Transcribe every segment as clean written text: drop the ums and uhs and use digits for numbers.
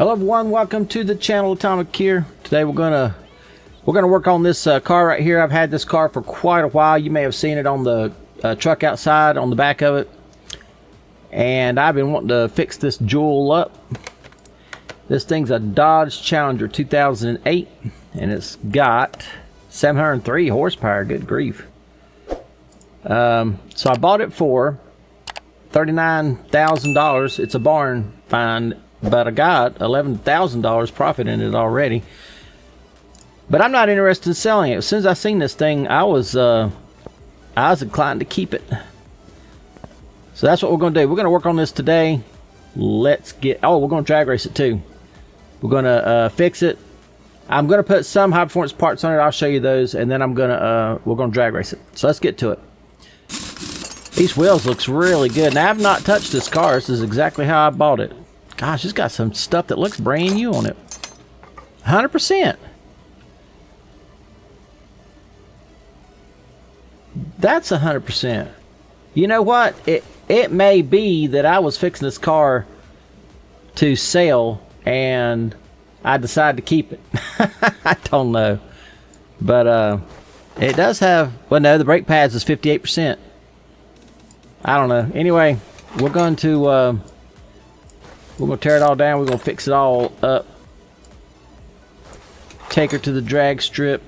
Hello everyone, welcome to the channel. Atomic here. Today we're gonna work on this car right here. I've had this car for quite a while. You may have seen it on the truck outside on the back of it, and I've been wanting to fix this jewel up. This thing's a Dodge Challenger 2008, and it's got 703 horsepower. Good grief. So I bought it for $39,000. It's a barn find, but I got $11,000 profit in it already. But I'm not interested in selling it. As soon as I seen this thing, I was inclined to keep it. So that's what we're going to do. We're going to work on this today. Let's get... Oh, we're going to drag race it too. We're going to fix it. I'm going to put some high performance parts on it. I'll show you those, and then we're going to drag race it. So let's get to it. These wheels looks really good. Now, I've not touched this car. This is exactly how I bought it. Gosh, it's got some stuff that looks brand new on it. 100%. That's 100%. You know what? It may be that I was fixing this car to sell and I decided to keep it. I don't know. But it does have... Well, no, the brake pads is 58%. I don't know. Anyway, we're going to tear it all down. We're going to fix it all up. Take her to the drag strip.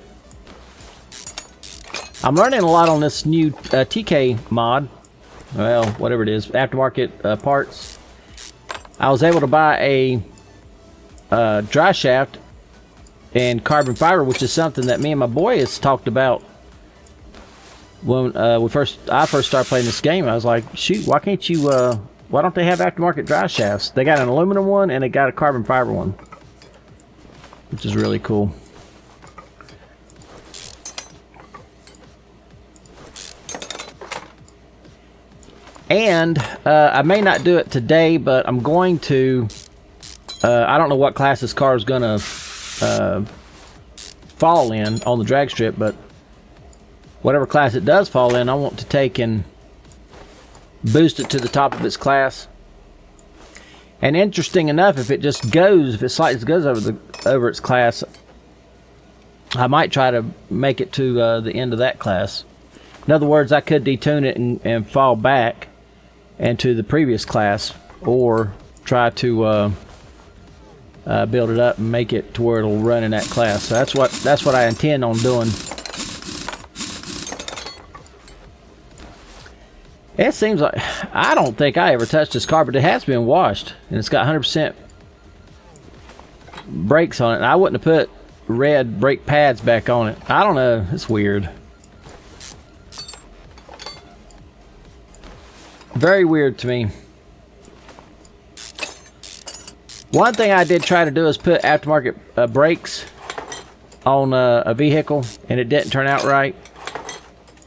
I'm learning a lot on this new TK mod. Well, whatever it is, aftermarket parts. I was able to buy a dry shaft and carbon fiber, which is something that me and my boy has talked about. When I first started playing this game, I was like, shoot, why can't you, why don't they have aftermarket dry shafts? They got an aluminum one and they got a carbon fiber one, which is really cool. And I may not do it today, but I'm going to, I don't know what class this car is going to fall in on the drag strip, but whatever class it does fall in, I want to take and boost it to the top of its class. And interesting enough, if it just goes, if it slightly goes over its class, I might try to make it to the end of that class. In other words, I could detune it and fall back into the previous class, or try to build it up and make it to where it'll run in that class. So that's what I intend on doing. It seems like, I don't think I ever touched this car, but it has been washed, and it's got 100% brakes on it. And I wouldn't have put red brake pads back on it. I don't know, it's weird. Very weird to me. One thing I did try to do is put aftermarket brakes on a vehicle, and it didn't turn out right.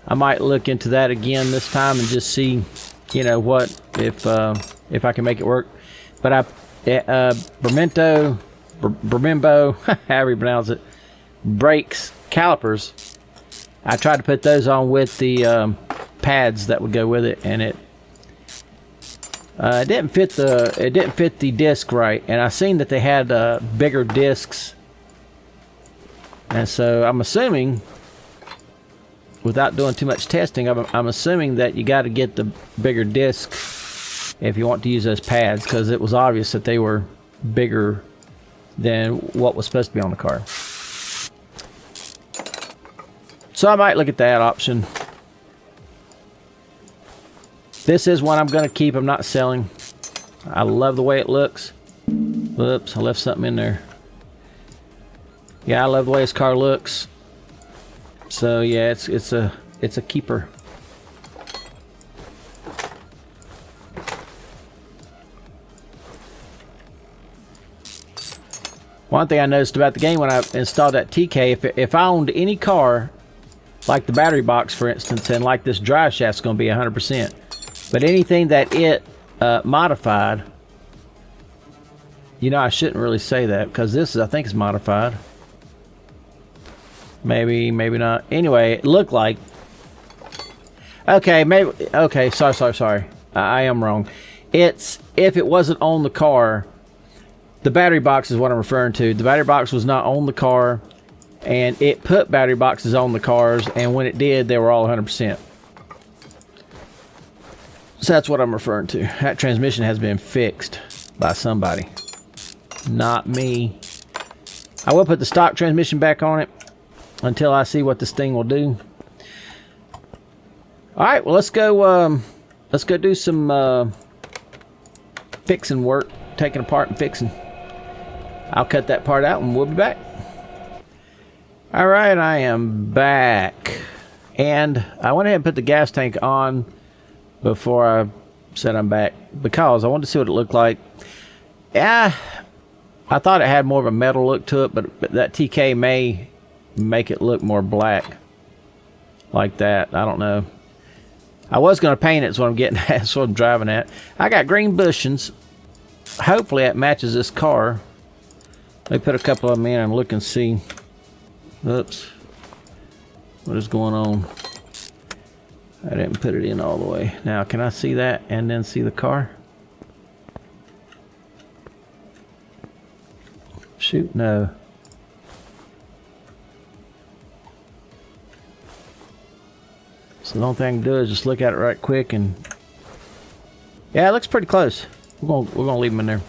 I might look into that again this time and just see, you know, what if I can make it work. But Brembo, however you pronounce it, brakes calipers. I tried to put those on with the pads that would go with it, and it didn't fit the disc right. And I seen that they had bigger discs, and so I'm assuming, without doing too much testing, I'm assuming that you got to get the bigger disc if you want to use those pads, because it was obvious that they were bigger than what was supposed to be on the car. So I might look at that option. This is one I'm going to keep. I'm not selling. I love the way it looks. Whoops, I left something in there. Yeah, I love the way this car looks. So yeah, it's a keeper. One thing I noticed about the game when I installed that TK, if I owned any car, like the battery box for instance, and like this drive shaft's going to be 100%, but anything that it modified, you know, I shouldn't really say that because this is, I think, is modified. Maybe not. Anyway, it looked like. Okay, maybe. Okay, sorry. I am wrong. It's if it wasn't on the car, The battery box is what I'm referring to. The battery box was not on the car, and it put battery boxes on the cars, and when it did, they were all 100%. So that's what I'm referring to. That transmission has been fixed by somebody. Not me. I will put the stock transmission back on it until I see what this thing will do. Alright, well let's go do some fixing work. Taking apart and fixing. I'll cut that part out and we'll be back. Alright, I am back. And I went ahead and put the gas tank on before I said I'm back, because I wanted to see what it looked like. Yeah, I thought it had more of a metal look to it, but that TK may make it look more black. Like that, I don't know. I was going to paint it, so I'm getting at, that's what I'm driving at. I got green bushings. Hopefully that matches this car. Let me put a couple of them in and look and see. Oops. What is going on? I didn't put it in all the way. Now, can I see that and then see the car? Shoot, no. So the only thing I can do is just look at it right quick and... Yeah, it looks pretty close. We're gonna leave them in there.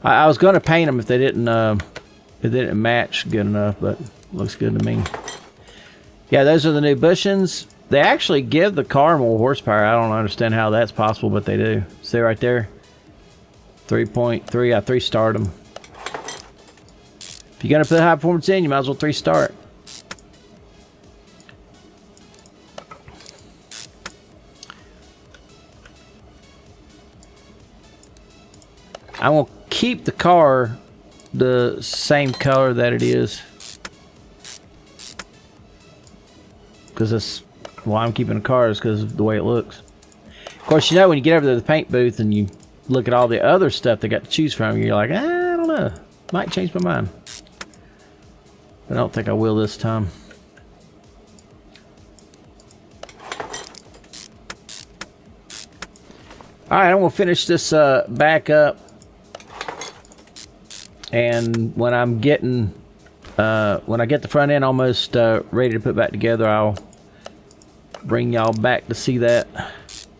I was gonna paint them if they didn't match good enough, but looks good to me. Yeah, those are the new bushings. They actually give the car more horsepower. I don't understand how that's possible, but they do. See right there? 3.3. I 3-starred them. If you're gonna put high performance in, you might as well 3-star it. I will keep the car the same color that it is, because that's why I'm keeping the car, is because of the way it looks. Of course, you know, when you get over to the paint booth and you look at all the other stuff they got to choose from, you're like, I don't know, might change my mind. But I don't think I will this time. Alright, I'm going to finish this back up. And when I'm getting, when I get the front end almost ready to put back together, I'll bring y'all back to see that.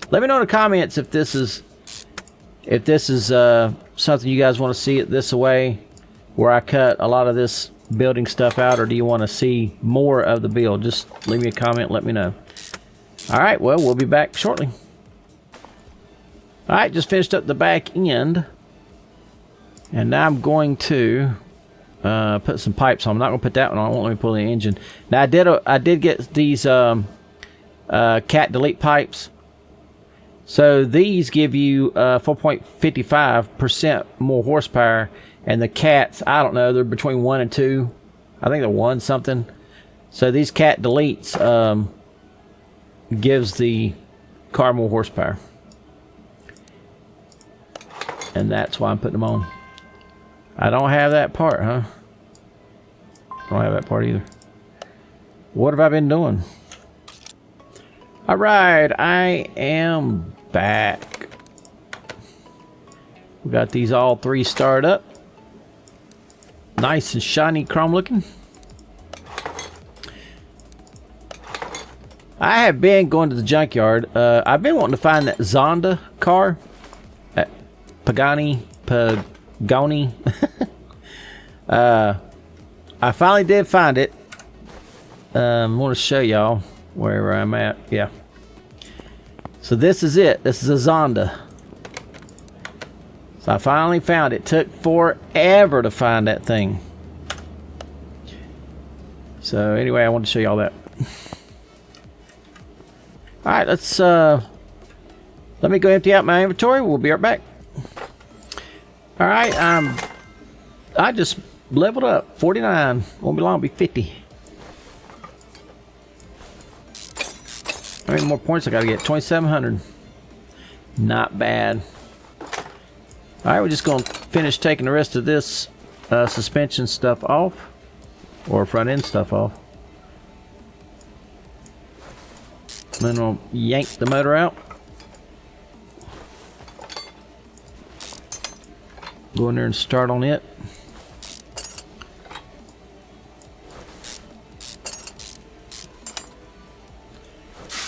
Let me know in the comments if this is something you guys want to see it this way, where I cut a lot of this building stuff out, or do you want to see more of the build? Just leave me a comment, let me know. Alright, well, we'll be back shortly. Alright, just finished up the back end. And now I'm going to put some pipes on. I'm not going to put that one on. I won't let me pull the engine. Now I did get these cat delete pipes. So these give you 4.55% more horsepower. And the cats, I don't know, they're between 1 and 2. I think they're 1 something. So these cat deletes gives the car more horsepower. And that's why I'm putting them on. I don't have that part, huh? I don't have that part either. What have I been doing? Alright, I am back. We got these all 3 started up. Nice and shiny chrome looking. I have been going to the junkyard. I've been wanting to find that Zonda car. Pagani. I finally did find it. I want to show y'all where I'm at. Yeah. So this is it. This is a Zonda. So I finally found it. Took forever to find that thing. So anyway, I wanted to show y'all that. Alright, let's let me go empty out my inventory. We'll be right back. Alright, I just leveled up. 49. Won't be long, it'll be 50. How many more points I gotta get? 2,700. Not bad. Alright, we're just gonna finish taking the rest of this suspension stuff off. Or front end stuff off. Then we'll yank the motor out. Go in there and start on it.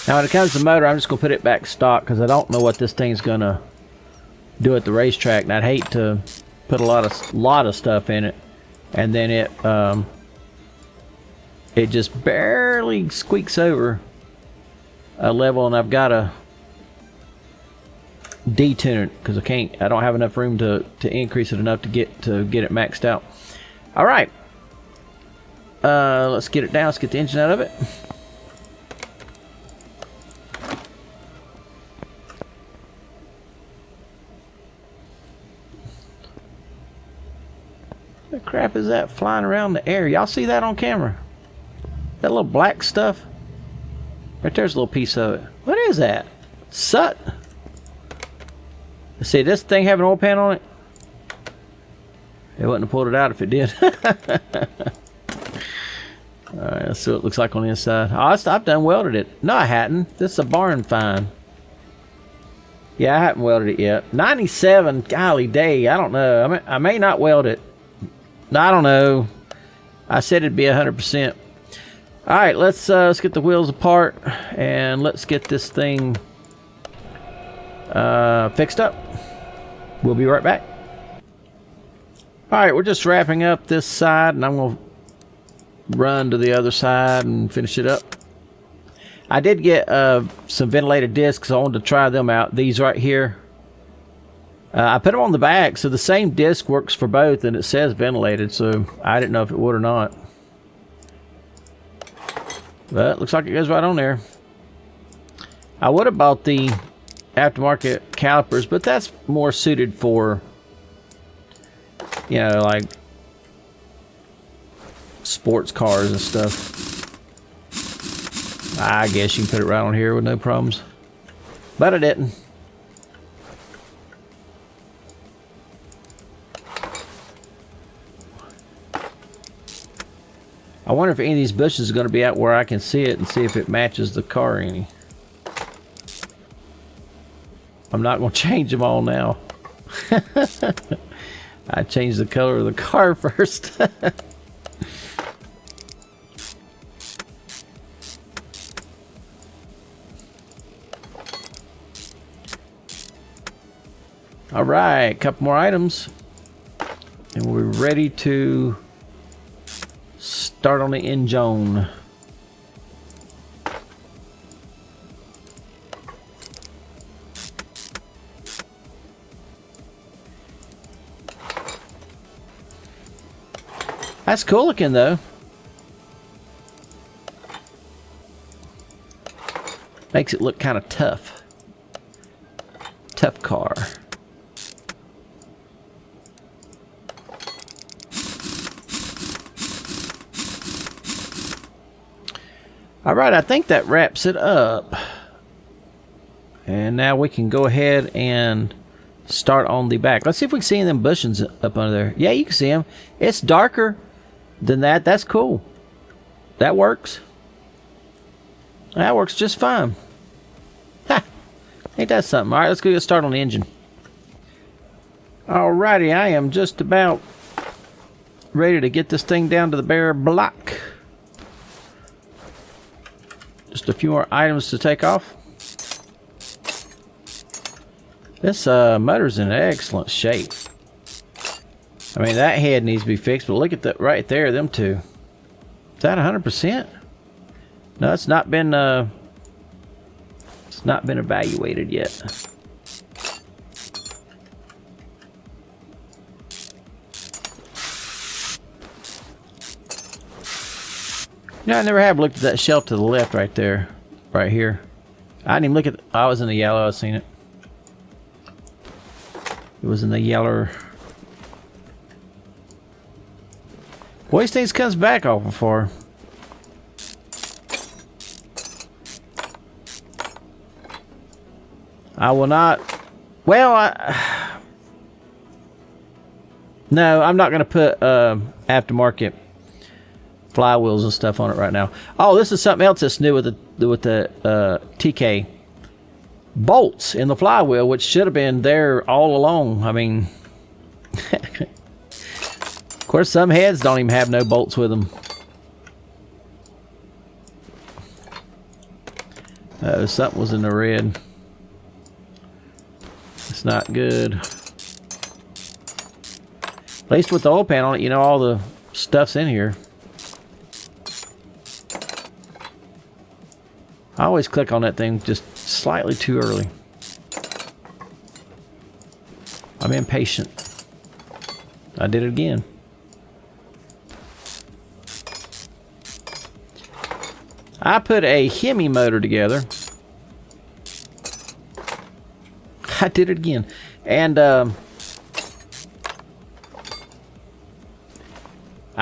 Now when it comes to the motor, I'm just going to put it back stock because I don't know what this thing's going to do at the racetrack, and I'd hate to put a lot of stuff in it and then it just barely squeaks over a level, and I've got to detune it because I don't have enough room to increase it enough to get it maxed out. All right, let's get it down. Let's get the engine out of it. What the crap is that flying around the air? Y'all see that on camera? That little black stuff? Right there's a little piece of it. What is that? Soot? See, this thing have an oil pan on it? It wouldn't have pulled it out if it did. Alright, let's see what it looks like on the inside. Oh, I've done welded it. No, I hadn't. This is a barn find. Yeah, I haven't welded it yet. 97, golly day. I don't know. I may not weld it. I don't know. I said it'd be 100%. All right, let's get the wheels apart and let's get this thing fixed up. We'll be right back. All right, we're just wrapping up this side, and I'm going to run to the other side and finish it up. I did get some ventilated discs. I wanted to try them out. These right here. I put them on the back, so the same disc works for both, and it says ventilated, so I didn't know if it would or not. But it looks like it goes right on there. I would have bought the aftermarket calipers, but that's more suited for, you know, like sports cars and stuff. I guess you can put it right on here with no problems. But I didn't. I wonder if any of these bushes is going to be out where I can see it and see if it matches the car any. I'm not going to change them all now. I changed the color of the car first. All right, couple more items, and we're ready to start on the engine. That's cool looking though. Makes it look kind of tough. Tough car. All right, I think that wraps it up. And now we can go ahead and start on the back. Let's see if we can see them bushings up under there. Yeah, you can see them. It's darker than that. That's cool. That works. That works just fine. Ha! Ain't that something? All right, let's go get started on the engine. Alrighty, I am just about ready to get this thing down to the bare block. Just a few more items to take off. This motor's in excellent shape. I mean, that head needs to be fixed, but look at that right there, them two. Is that 100%? No, it's not been evaluated yet. You know, I never have looked at that shelf to the left right there. Right here. I didn't even look at I was in the yellow, I've seen it. It was in the yellow. Boy, these things comes back awful far. I will not. Well, no, I'm not going to put aftermarket flywheels and stuff on it right now. Oh, this is something else that's new with the TK bolts in the flywheel, which should have been there all along. I mean, course, some heads don't even have no bolts with them. Something was in the red. It's not good. At least with the oil pan on it, you know all the stuff's in here. I always click on that thing just slightly too early. I'm impatient. I did it again. I put a Hemi motor together. I did it again. And I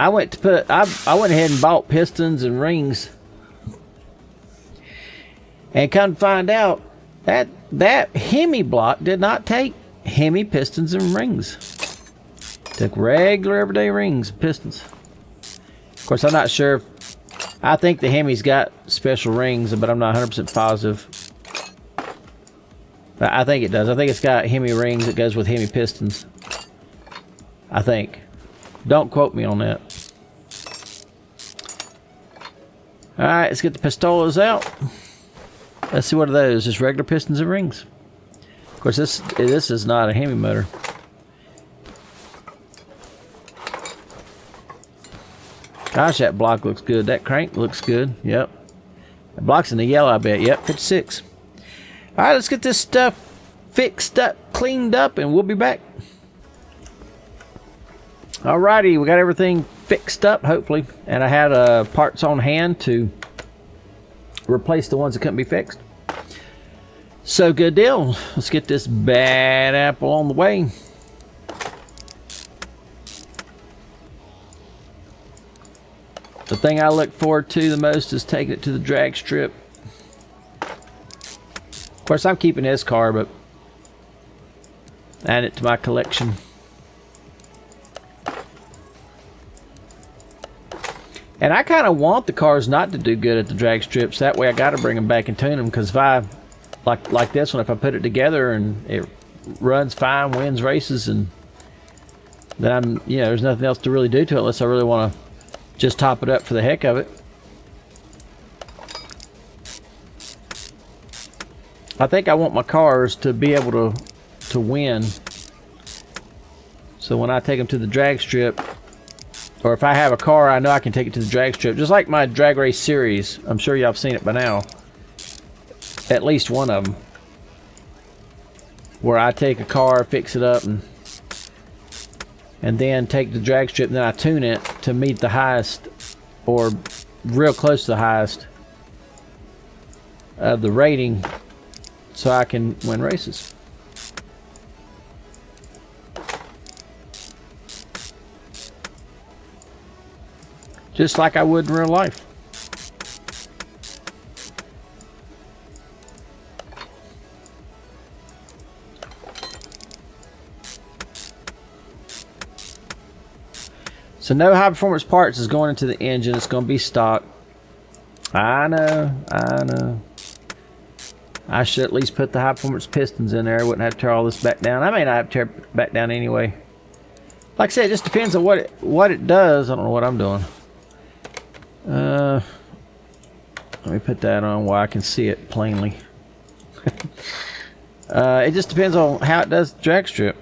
went ahead and bought pistons and rings. And come to find out that Hemi block did not take Hemi pistons and rings. Took regular everyday rings and pistons. Of course, I'm not sure. I think the Hemi's got special rings, but I'm not 100% positive. But I think it does. I think it's got Hemi rings that goes with Hemi pistons. I think. Don't quote me on that. Alright, let's get the pistolas out. Let's see what are those. Just regular pistons and rings. Of course, this is not a Hemi motor. Gosh, that block looks good. That crank looks good. Yep. The block's in the yellow, I bet. Yep, 56. Alright, let's get this stuff fixed up, cleaned up, and we'll be back. Alrighty, we got everything fixed up, hopefully. And I had parts on hand to replace the ones that couldn't be fixed. So, good deal. Let's get this bad apple on the way. The thing I look forward to the most is taking it to the drag strip. Of course, I'm keeping this car, but add it to my collection. And I kind of want the cars not to do good at the drag strips. That way I got to bring them back and tune them, because if I, like this one, if I put it together and it runs fine, wins races, and then there's nothing else to really do to it unless I really want to just top it up for the heck of it. I think I want my cars to be able to win. So when I take them to the drag strip, or if I have a car I know I can take it to the drag strip, just like my drag race series. I'm sure y'all have seen it by now. At least one of them. Where I take a car, fix it up, and then take the drag strip, and then I tune it to meet the highest, or real close to the highest of the rating, so I can win races. Just like I would in real life. So no high performance parts is going into the engine. It's going to be stock. I know. I should at least put the high performance pistons in there. I wouldn't have to tear all this back down. I may not have to tear it back down anyway. Like I said, it just depends on what it does. I don't know what I'm doing. Let me put that on where I can see it plainly. It just depends on how it does the drag strip.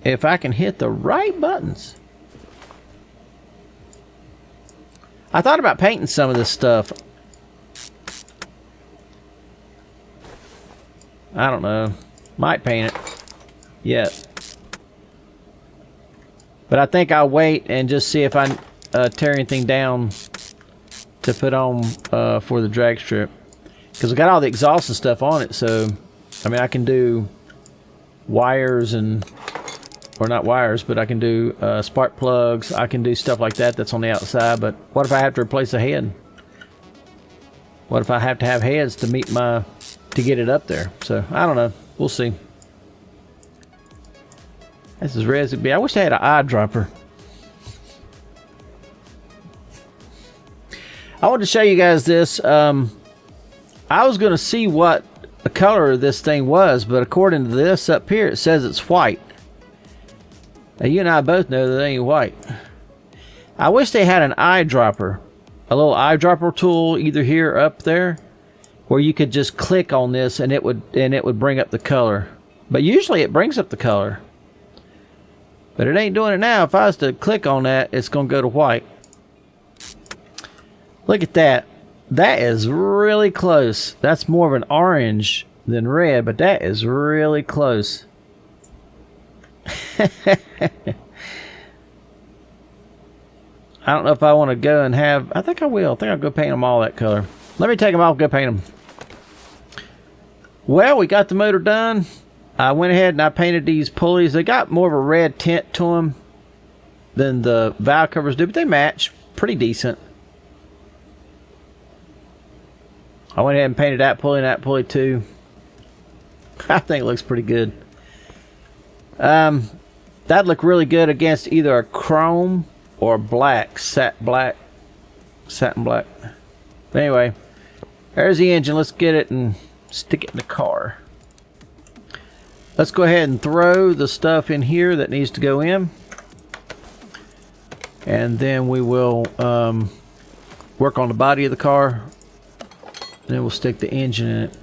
If I can hit the right buttons. I thought about painting some of this stuff. I don't know. Might paint it. Yeah. But I think I'll wait and just see if I tear anything down to put on for the drag strip. Because I got all the exhaust and stuff on it, so I mean I can do wires and, or not wires, but I can do spark plugs. I can do stuff like that that's on the outside. But what if I have to replace a head? What if I have to have heads to meet to get it up there? So I don't know. We'll see. This is red as it be. I wish I had an eyedropper. I wanted to show you guys this. I was going to see what the color of this thing was, but according to this up here, it says it's white. Now, you and I both know that they ain't white. I wish they had an eyedropper. A little eyedropper tool either here or up there, where you could just click on this and it would bring up the color. But usually it brings up the color. But it ain't doing it now. If I was to click on that, it's going to go to white. Look at that. That is really close. That's more of an orange than red, but that is really close. I don't know if I want to go and have... I think I will. I think I'll go paint them all that color. Let me take them off and go paint them. Well, we got the motor done. I went ahead and I painted these pulleys. They got more of a red tint to them than the valve covers do, but they match pretty decent. I went ahead and painted that pulley too. I think it looks pretty good. That'd look really good against either a chrome or black, satin black. But anyway, there's the engine. Let's get it and stick it in the car. Let's go ahead and throw the stuff in here that needs to go in. And then we will work on the body of the car. Then we'll stick the engine in it.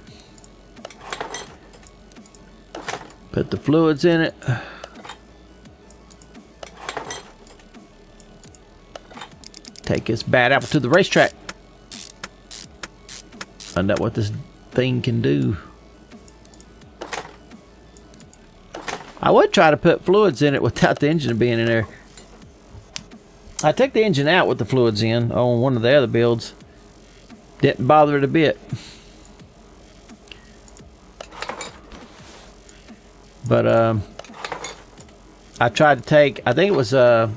Put the fluids in it. Take this bad apple to the racetrack. Find out what this thing can do. I would try to put fluids in it without the engine being in there. I took the engine out with the fluids in on one of the other builds. Didn't bother it a bit. But I tried to take, I think it was the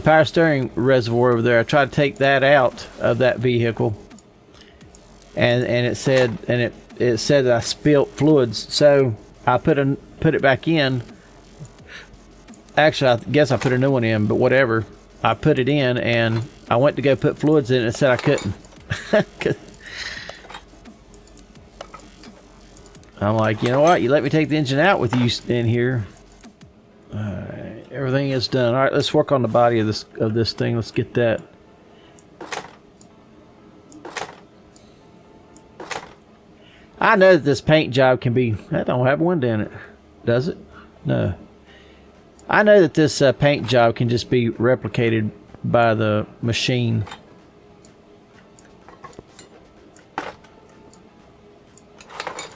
power steering reservoir over there. I tried to take that out of that vehicle, and it said that I spilt fluids. So I put it back in. Actually, I guess I put a new one in, but whatever. I put it in, and I went to go put fluids in it and it said I couldn't. I'm like, you know what? You let me take the engine out with you in here. Everything is done. All right, let's work on the body of this thing. Let's get that. I know that this paint job can be... That don't have a window in it, does it? No. I know that this paint job can just be replicated by the machine.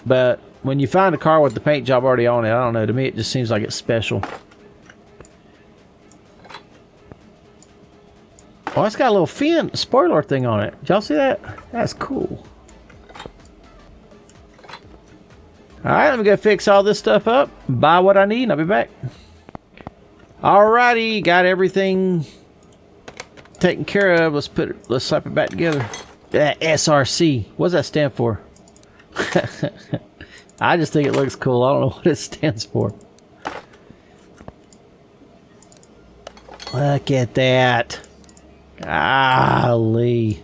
But when you find a car with the paint job already on it, I don't know, to me it just seems like it's special. Oh, it's got a little fin spoiler thing on it. Did y'all see that? That's cool. Alright, let me go fix all this stuff up, buy what I need, and I'll be back. Alrighty, got everything taken care of. Let's slap it back together. SRC. What does that stand for? I just think it looks cool. I don't know what it stands for. Look at that. Golly.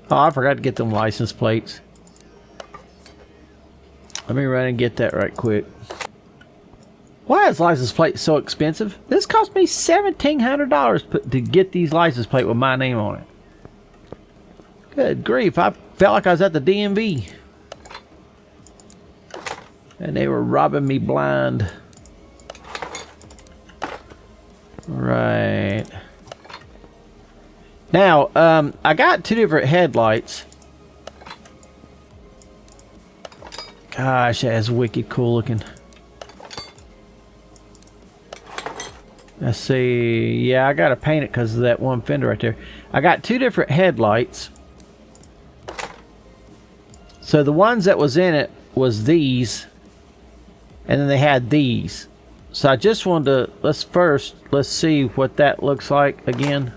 Oh, I forgot to get them license plates. Let me run and get that right quick. Why is license plate so expensive? This cost me $1,700 to get these license plate with my name on it. Good grief, I felt like I was at the DMV. And they were robbing me blind. Right. Now, I got two different headlights. Gosh, that is wicked cool looking. Let's see. Yeah, I gotta paint it because of that one fender right there. I got two different headlights. So the ones that was in it was these, and then they had these. So I just wanted to, let's see what that looks like again.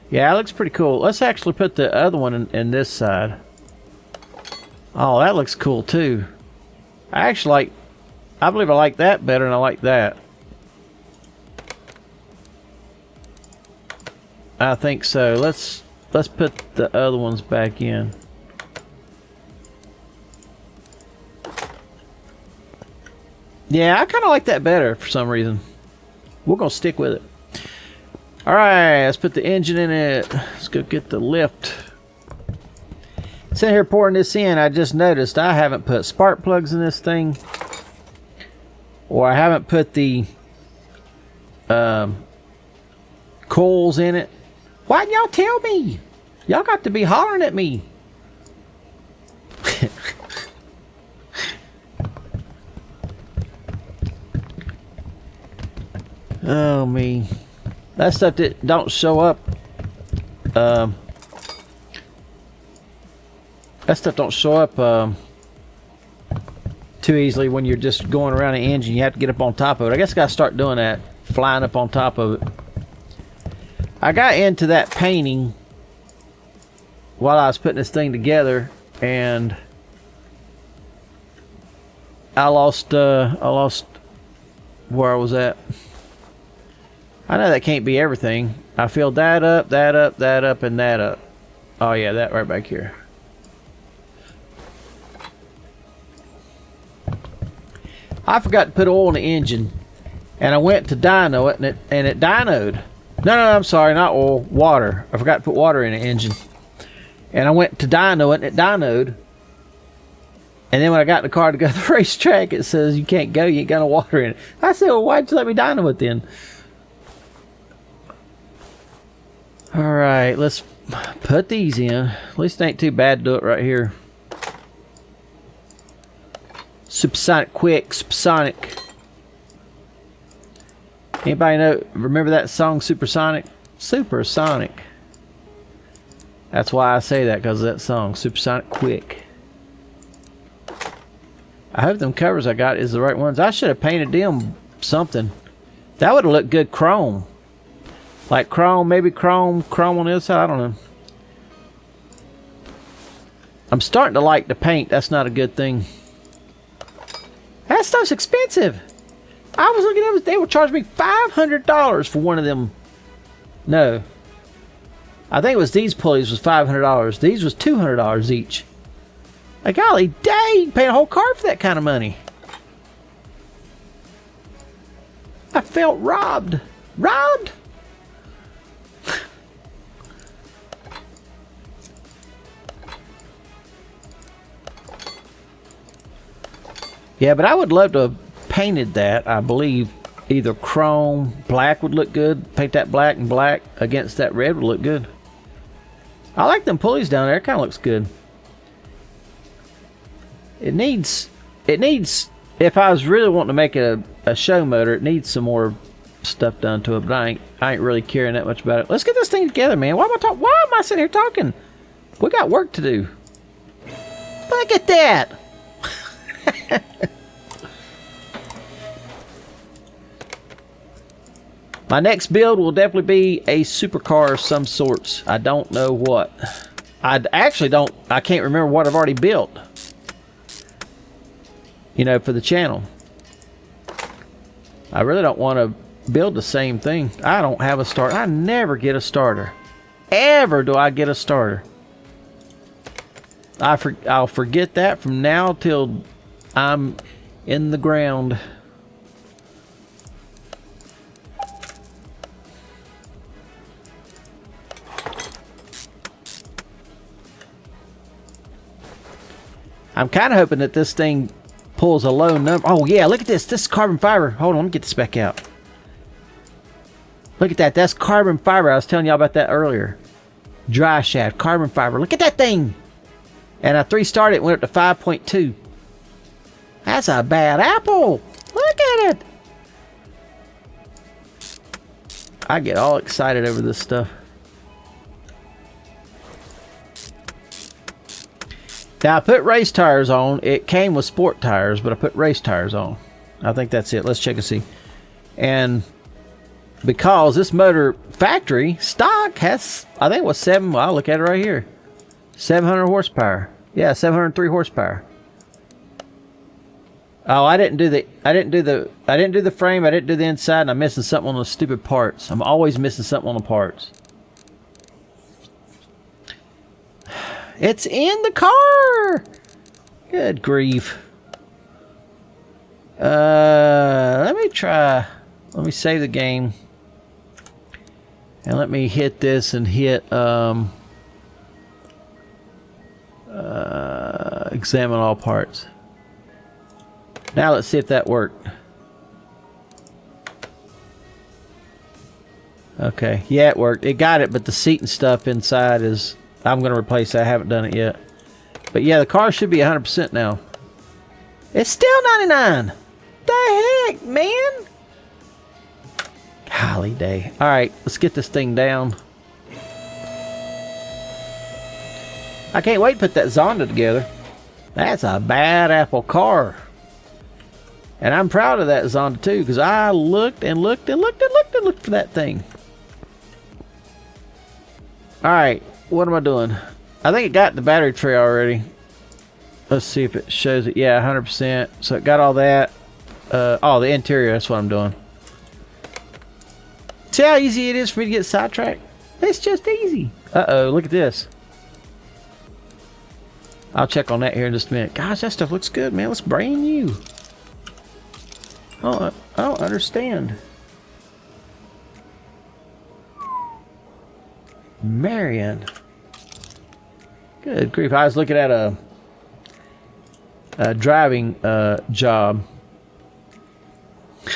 Yeah, it looks pretty cool. Let's actually put the other one in this side. Oh, that looks cool too. I believe I like that better than I like that. I think so. Let's put the other ones back in. Yeah, I kind of like that better for some reason. We're going to stick with it. All right, let's put the engine in it. Let's go get the lift. Sitting here pouring this in, I just noticed I haven't put spark plugs in this thing. Or I haven't put the coils in it. Why didn't y'all tell me? Y'all got to be hollering at me. Oh, me. That stuff that don't show up. That stuff don't show up too easily when you're just going around the engine. You have to get up on top of it. I guess I gotta start doing that. Flying up on top of it. I got into that painting while I was putting this thing together, and I lost where I was at. I know that can't be everything. I filled that up, that up, that up, and that up. Oh yeah, that right back here. I forgot to put oil in the engine, and I went to dyno it, and it dynoed. No, I'm sorry, not oil, water. I forgot to put water in the engine, and I went to dyno it, and it dynoed. And then when I got in the car to go to the racetrack, it says you can't go. You ain't got no water in it. I said, well, why'd you let me dyno it then? All right, let's put these in. At least it ain't too bad to do it right here. Supersonic quick, supersonic. Anybody know? Remember that song, Supersonic? Supersonic. That's why I say that, because of that song, Supersonic quick. I hope them covers I got is the right ones. I should have painted them something. That would have looked good chrome. Like chrome, maybe chrome on the other side. I don't know. I'm starting to like the paint. That's not a good thing. That stuff's expensive. I was looking at it. They were charging me $500 for one of them. No. I think it was these pulleys was $500. These was $200 each. Like, golly dang, you can paint a whole car for that kind of money. I felt robbed. Robbed? Yeah, but I would love to have painted that, I believe. Either chrome, black would look good. Paint that black and black against that red would look good. I like them pulleys down there. It kind of looks good. It needs, if I was really wanting to make a show motor, it needs some more stuff done to it, but I ain't really caring that much about it. Let's get this thing together, man. Why am I sitting here talking? We got work to do. Look at that. My next build will definitely be a supercar of some sorts. I don't know what. I can't remember what I've already built. You know, for the channel. I really don't want to build the same thing. I don't have a starter. I never get a starter. Ever do I get a starter. I'll forget that from now till I'm in the ground. I'm kind of hoping that this thing pulls a low number. Oh yeah, look at this. This is carbon fiber. Hold on, let me get this back out. Look at that. That's carbon fiber. I was telling y'all about that earlier. Dry shaft, carbon fiber. Look at that thing. And I 3-starred it, went up to 5.2. That's a bad apple. Look at it. I get all excited over this stuff. Now I put race tires on. It came with sport tires, but I put race tires on. I think that's it. Let's check and see. And because this motor factory stock has, I think it was well, I'll look at it right here. 700 horsepower. Yeah, 703 horsepower. Oh, I didn't do the frame. I didn't do the inside, and I'm missing something on the stupid parts. I'm always missing something on the parts. It's in the car. Good grief. Let me try. Let me save the game. And let me hit this and hit examine all parts. Now let's see if that worked. Okay, yeah, it worked. It got it, but the seat and stuff inside is... I'm going to replace that. I haven't done it yet. But yeah, the car should be 100% now. It's still 99. The heck, man? Golly day. Alright, let's get this thing down. I can't wait to put that Zonda together. That's a bad Apple car. And I'm proud of that Zonda too, because I looked and looked and looked and looked and looked for that thing. Alright, what am I doing? I think it got the battery tray already. Let's see if it shows it. Yeah, 100%. So it got all that. Oh, the interior, that's what I'm doing. See how easy it is for me to get sidetracked? It's just easy. Uh-oh, look at this. I'll check on that here in just a minute. Gosh, that stuff looks good, man. Looks brand new. Oh, I don't understand. Marion. Good grief. I was looking at a driving job.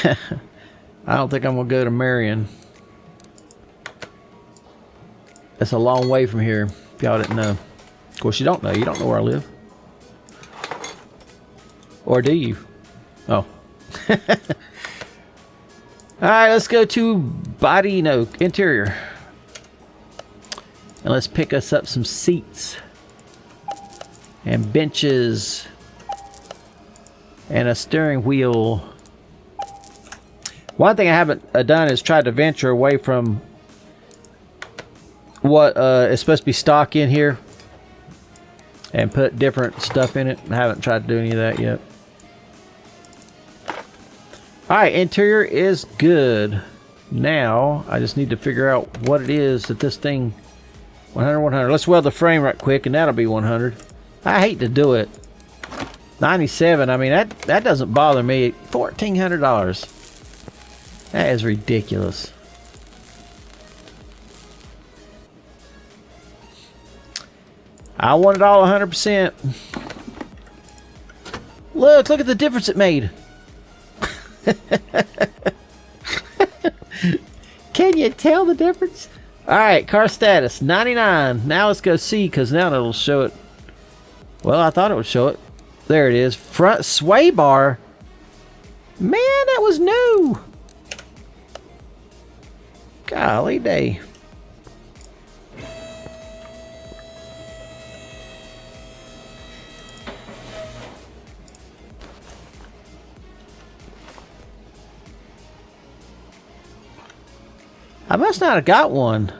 I don't think I'm going to go to Marion. That's a long way from here, if y'all didn't know. Of course, you don't know. You don't know where I live. Or do you? Oh. Alright, let's go to body, no, interior. And let's pick us up some seats. And benches. And a steering wheel. One thing I haven't done is tried to venture away from what is supposed to be stock in here. And put different stuff in it. I haven't tried to do any of that yet. Alright, interior is good. Now, I just need to figure out what it is that this thing... 100, 100. Let's weld the frame right quick, and that'll be 100. I hate to do it. 97, I mean, that doesn't bother me. $1,400. That is ridiculous. I want it all 100%. Look at the difference it made. Can you tell the difference? Alright, car status 99. Now let's go see, because now it'll show it. Well, I thought it would show it. There it is. Front sway bar. Man, that was new. Golly day. I must not have got one.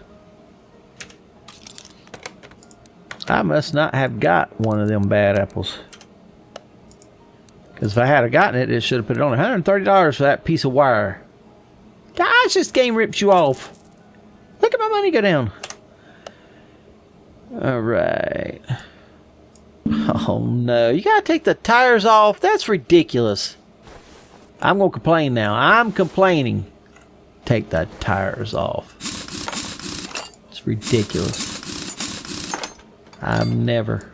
I must not have got one of them bad apples. Because if I had gotten it, it should have put it on. $130 for that piece of wire. Gosh, this game rips you off. Look at my money go down. Alright. Oh no, you gotta take the tires off. That's ridiculous. I'm gonna complain now. I'm complaining. Take the tires off. It's ridiculous. I'm never.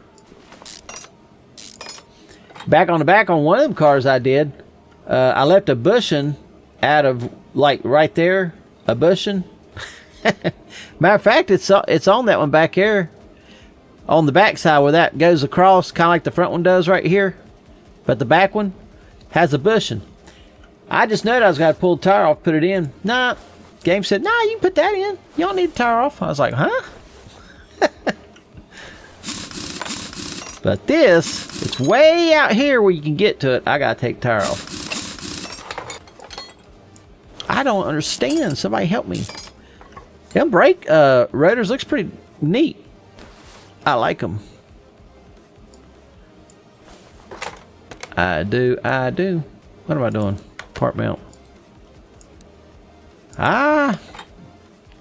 Back on one of them cars I did. I left a bushing out of, like, right there. A bushing. Matter of fact, it's on that one back here. On the back side where that goes across, kind of like the front one does right here. But the back one has a bushing. I just knew I was going to pull the tire off, put it in. Nah. Game said, nah, you can put that in. You don't need the tire off. I was like, huh? But this, it's way out here where you can get to it. I got to take the tire off. I don't understand. Somebody help me. Them brake rotors looks pretty neat. I like them. I do. What am I doing? Part mount.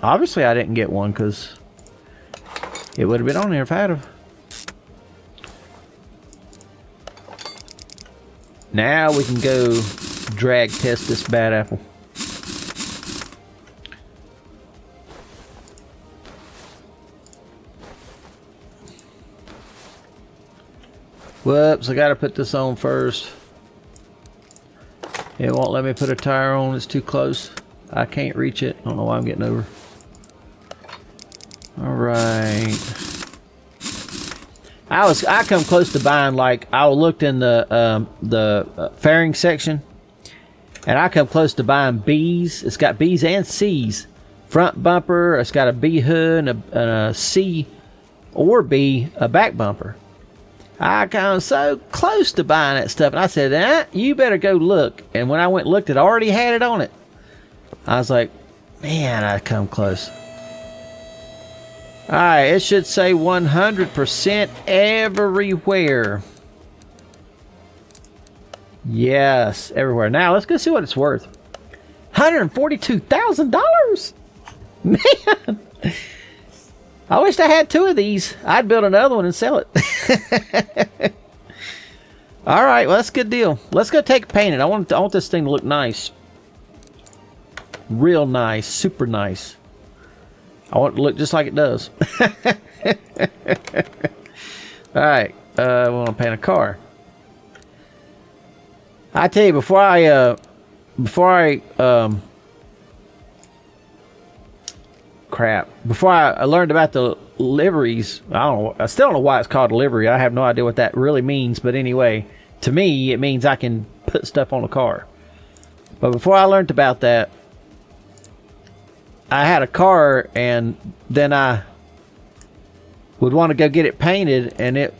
Obviously I didn't get one because it would have been on there if I had have. Now we can go drag test this bad apple. Whoops, I gotta put this on first. It won't let me put a tire on, it's too close. I can't reach it. I don't know why I'm getting over. Alright. I come close to buying, like, I looked in the fairing section, and I come close to buying B's. It's got B's and C's. Front bumper, it's got a B hood and a C or B, a back bumper. I come so close to buying that stuff, and I said, you better go look. And when I went and looked, it already had it on it. I was like, man, I come close. Alright, it should say 100% everywhere. Yes, everywhere. Now, let's go see what it's worth. $142,000! Man! I wish I had 2 of these. I'd build another one and sell it. Alright, well, that's a good deal. Let's go take it painted. I want this thing to look nice. Real nice. Super nice. I want it to look just like it does. Alright, we want to paint a car. I tell you, before I learned about the liveries, I still don't know why it's called a livery. I have no idea what that really means, but anyway, to me, it means I can put stuff on a car. But before I learned about that, I had a car, and then I would want to go get it painted, and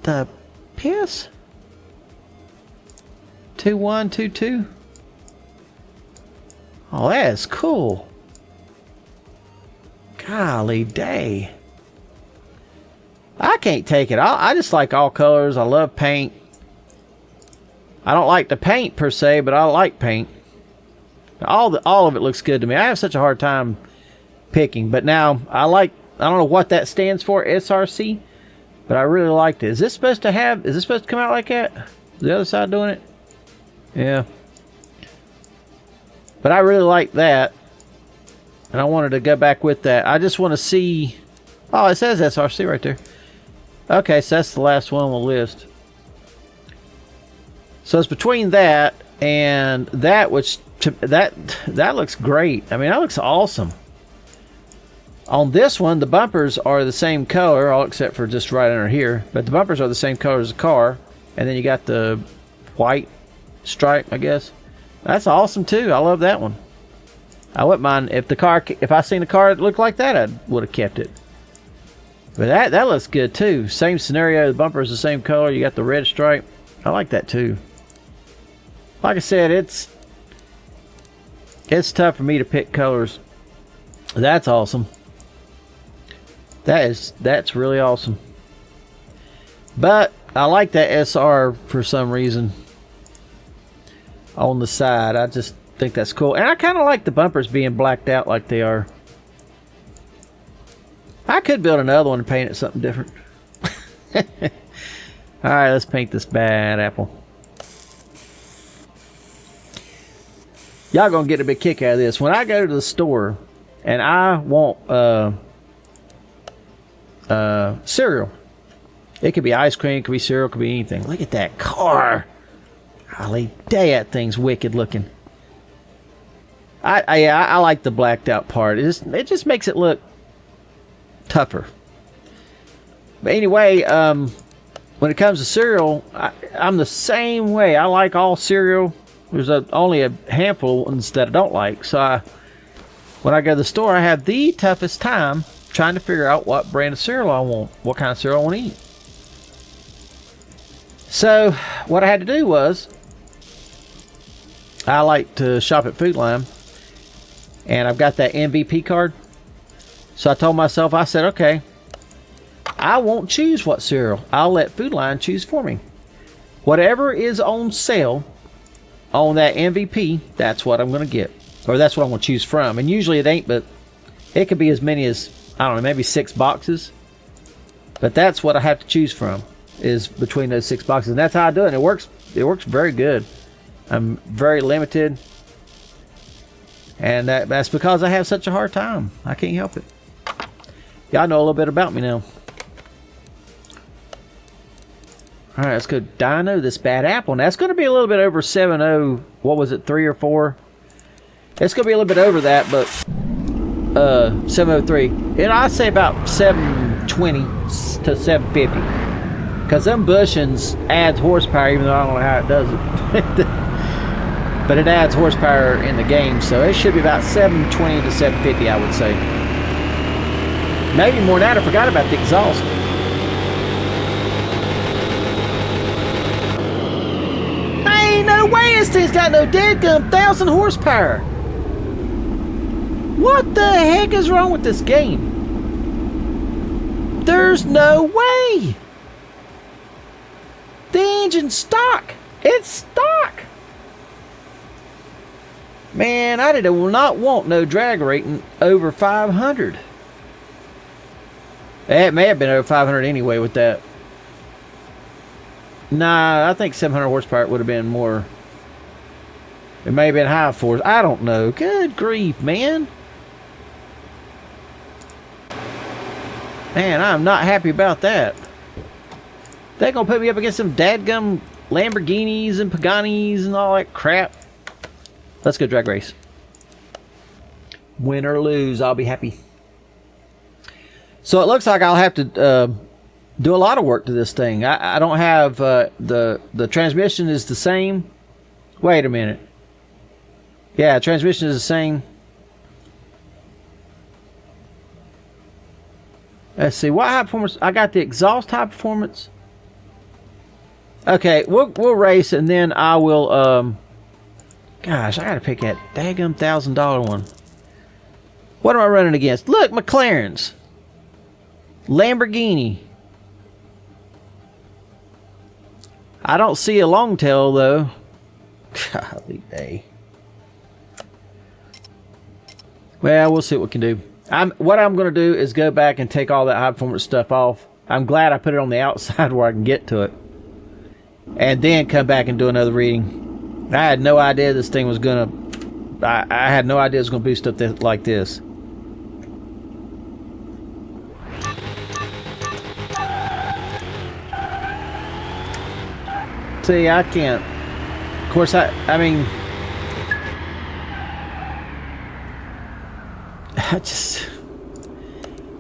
the piss? 2122? Oh, that is cool. Golly day. I can't take it. I just like all colors. I love paint. I don't like the paint per se, but I like paint. All of it looks good to me. I have such a hard time picking, but now I don't know what that stands for, SRC, but I really liked it. Is this supposed to come out like that? Is the other side doing it? Yeah. But I really like that, and I wanted to go back with that. I just want to see. Oh, it says SRC right there. Okay, so that's the last one on the list. So it's between that and that, which that looks great. I mean, that looks awesome. On this one, the bumpers are the same color, all except for just right under here. But the bumpers are the same color as the car, and then you got the white stripe, I guess. That's awesome too. I love that one. I wouldn't mind if I seen a car that looked like that, I would have kept it. But that looks good too. Same scenario. The bumper is the same color. You got the red stripe. I like that too. Like I said, it's tough for me to pick colors. That's awesome. That's really awesome. But I like that SR for some reason on the side. I just think that's cool. And I kind of like the bumpers being blacked out like they are. I could build another one and paint it something different. Alright, let's paint this bad apple. Y'all gonna get a big kick out of this. When I go to the store and I want cereal, it could be ice cream, it could be cereal, it could be anything. Look at that car. Golly day, that thing's wicked looking. I like the blacked out part. It just makes it look tougher. But anyway, when it comes to cereal, I'm the same way. I like all cereal. There's only a handful of ones that I don't like. So when I go to the store, I have the toughest time trying to figure out what brand of cereal I want, what kind of cereal I want to eat. So what I had to do was, I like to shop at Food Lion, and I've got that MVP card. So I told myself, I said, okay, I won't choose what cereal. I'll let Food Lion choose for me. Whatever is on sale on that MVP, that's what I'm going to get. Or that's what I'm going to choose from. And usually it ain't, but it could be as many as, I don't know, maybe 6 boxes. But that's what I have to choose from, is between those 6 boxes. And that's how I do it. And it works very good. I'm very limited. And that's because I have such a hard time. I can't help it. Y'all know a little bit about me now. All right, let's go dyno this bad apple. Now, it's going to be a little bit over 7.0. What was it, 3 or 4? It's going to be a little bit over that, but 703. And I'd say about 720 to 750. Because them bushings adds horsepower, even though I don't know how it does it. But it adds horsepower in the game, so it should be about 720 to 750, I would say. Maybe more than that. I forgot about the exhaust. Ain't no way this thing's got no deadgum 1,000 horsepower. What the heck is wrong with this game? There's no way. The engine's stock. It's stock. Man, I did not want no drag rating over 500. It may have been over 500 anyway with that. Nah, I think 700 horsepower would have been more. It may have been high force. I don't know. Good grief, man. Man, I'm not happy about that. They're going to put me up against some dadgum Lamborghinis and Paganis and all that crap. Let's go drag race. Win or lose, I'll be happy. So it looks like I'll have to do a lot of work to this thing. I don't have the transmission is the same. Wait a minute. Yeah, transmission is the same. Let's see, what high performance? I got the exhaust high performance. Okay, we'll race and then I will. Gosh, I gotta pick that daggum $1,000 one. What am I running against? Look, McLaren's. Lamborghini. I don't see a long tail though. Golly day. Well, we'll see what we can do. What I'm going to do is go back and take all that high performance stuff off. I'm glad I put it on the outside where I can get to it. And then come back and do another reading. I had no idea this thing was going to... I had no idea it was going to boost up like this. See, I can't... Of course, I mean...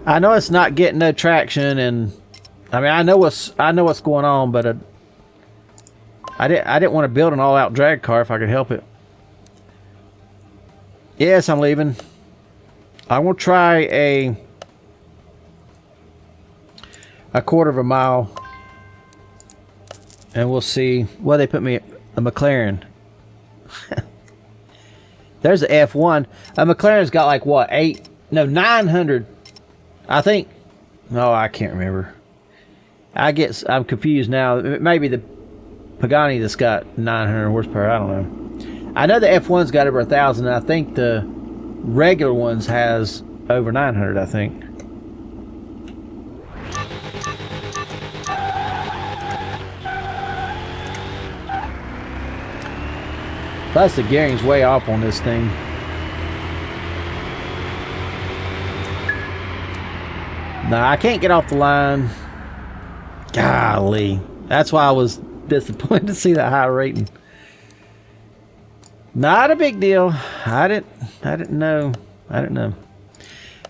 I know it's not getting no traction, and I mean I know what's going on, but I didn't want to build an all-out drag car if I could help it. Yes, I'm leaving. I will try a quarter of a mile, and we'll see. Well, they put me a McLaren. There's the F1. A McLaren's got like what, 900. I think. No, I can't remember. I'm confused now. It may be the Pagani that's got 900 horsepower. I don't know. I know the F1's got over 1,000. And I think the regular ones has over 900. I think. Plus the gearing's way off on this thing. No, I can't get off the line. Golly. That's why I was disappointed to see that high rating. Not a big deal. I didn't know. All right,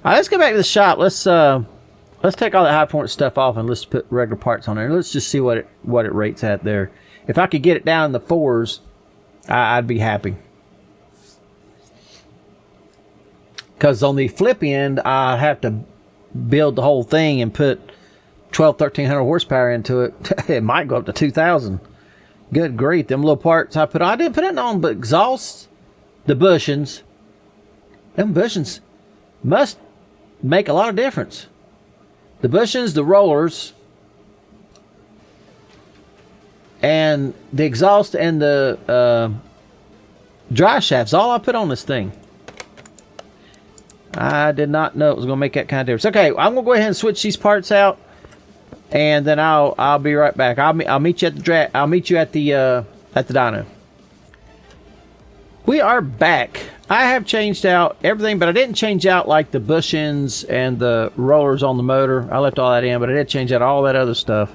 let's go back to the shop. Let's take all that high performance stuff off and let's put regular parts on there. Let's just see what it rates at there. If I could get it down in the 4s, I'd be happy. Because on the flip end, I have to build the whole thing and put 1,300 horsepower into it. It might go up to 2,000. Good grief, them little parts I put on. I didn't put it on, but exhausts, the bushings. Them bushings must make a lot of difference. The bushings, the rollers, and the exhaust and the dry shafts, all I put on this thing. I did not know it was going to make that kind of difference. Okay, I'm going to go ahead and switch these parts out, and then I'll be right back. I'll meet you at the I'll meet you at the dyno. We are back. I have changed out everything, but I didn't change out like the bushings and the rollers on the motor. I left all that in, but I did change out all that other stuff.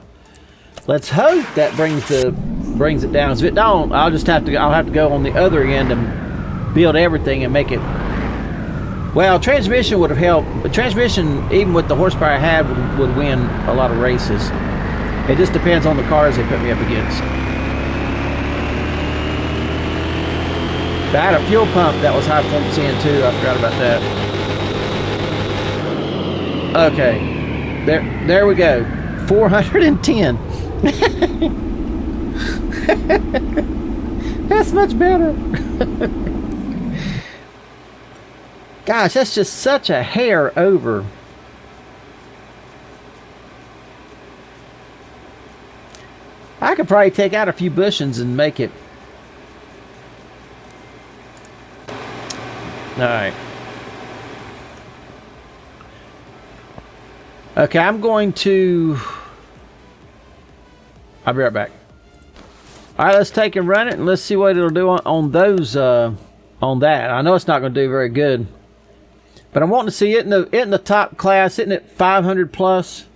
Let's hope that brings it down. If it don't, I'll have to go on the other end and build everything and make it. Well, transmission would have helped. But transmission, even with the horsepower I had, would win a lot of races. It just depends on the cars they put me up against. But I had a fuel pump that was high performance in too. I forgot about that. Okay, there we go. 410. That's much better. Gosh, that's just such a hair over. I could probably take out a few bushings and make it. Alright. Okay, I'm going to... I'll be right back. Alright, let's take and run it and let's see what it'll do on those, on that. I know it's not going to do very good. But I'm wanting to see it in the top class, isn't it 500 plus?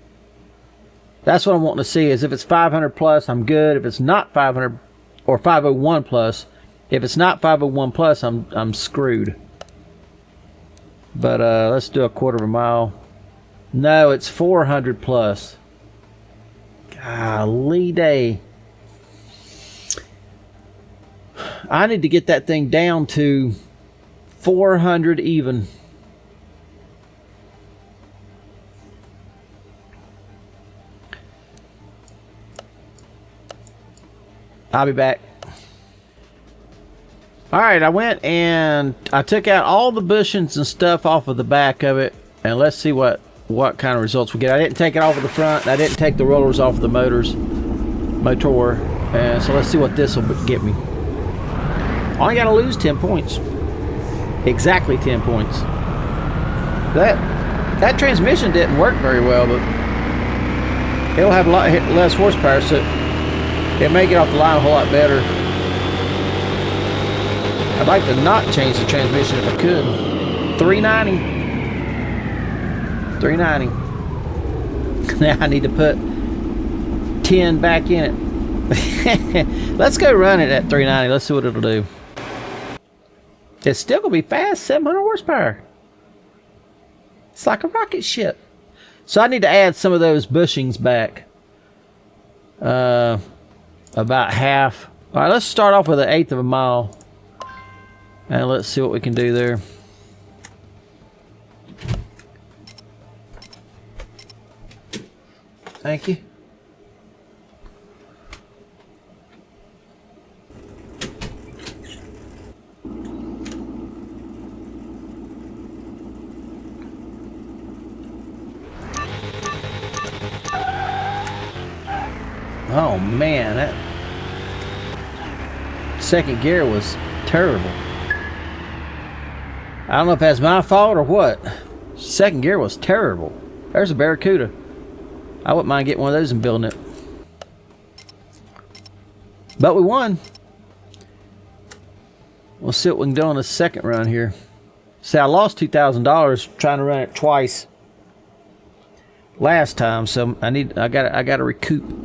That's what I'm wanting to see, is if it's 500 plus, I'm good. If it's not 500 or 501 plus, if it's not 501 plus, I'm screwed. But let's do a quarter of a mile. No, it's 400 plus. Golly day. I need to get that thing down to 400 even. I'll be back. Alright, I went and I took out all the bushings and stuff off of the back of it, and let's see what kind of results we get. I didn't take it off of the front. I didn't take the rollers off of the motor. And so let's see what this will get me. Only got to lose 10 points. Exactly 10 points. That transmission didn't work very well, but it'll have a lot less horsepower, so it may get off the line a whole lot better. I'd like to not change the transmission if I could. 390. 390. Now I need to put 10 back in it. Let's go run it at 390. Let's see what it'll do. It's still gonna be fast, 700 horsepower. It's like a rocket ship. So I need to add some of those bushings back. About half. All right, let's start off with 1/8 of a mile. And let's see what we can do there. Thank you. Oh man, that second gear was terrible. I don't know if that's my fault or what. Second gear was terrible. There's a Barracuda. I wouldn't mind getting one of those and building it. But we won. We'll see what we can do on the second run here. See, I lost $2,000 trying to run it twice last time, so I gotta recoup.